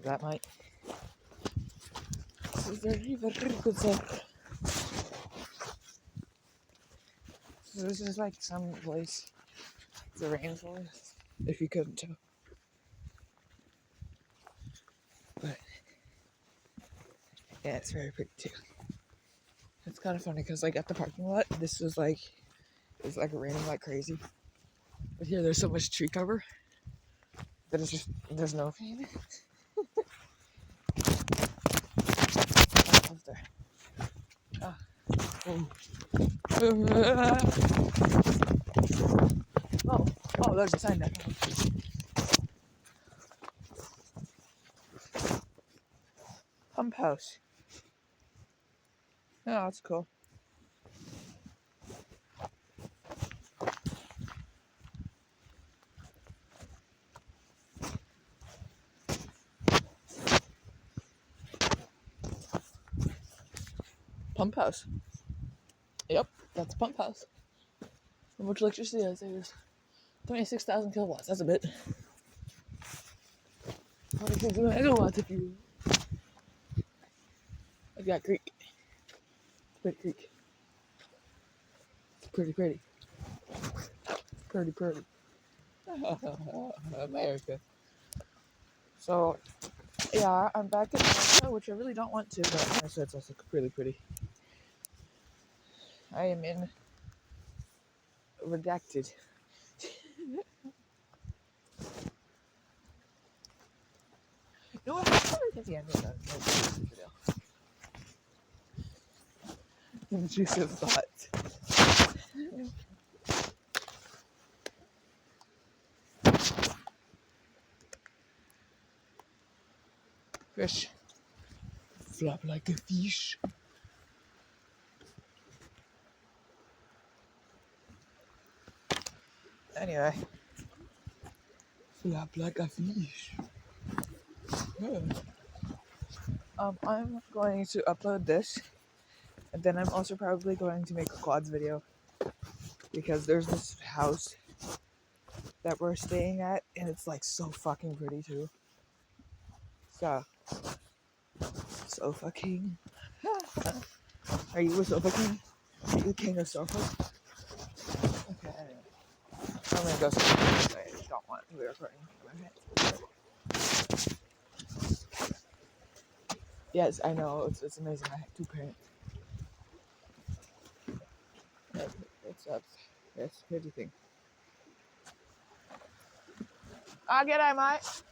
That might. This is very, very good sir. So this is like some place. It's a rainforest, if you couldn't tell. But yeah, it's very pretty too. It's kind of funny because like at the parking lot, this was like it was like raining like crazy. But here, there's so much tree cover that it's just there's no rain. Up there. Ah. Oh, oh, there's a sign there. Pump house. Oh, that's cool. Pump house. Yep, that's a pump house. How much electricity does it use? 26,000 kilowatts. That's a bit. 26 megawatts if you. I've got creek. Pretty creek. It's pretty pretty. Pretty pretty. America. So, yeah, I'm back in America, which I really don't want to, but I said it's also really pretty. I am in redacted. You know what? I'm probably at the end of that video. Intrusive thoughts. Fish. Flop like a fish. Anyway. Flop like a fish. Yeah. I'm going to upload this, and then I'm also probably going to make a quads video, because there's this house that we're staying at, and it's like so fucking pretty too. So fucking. Are you a sofa king? Are you the king of sofas? Okay, anyway. I'm gonna go somewhere. I don't want to be recording my hands. Yes, I know, it's amazing. I have two parents. What's up? Yes, pretty thing. G'day, mate.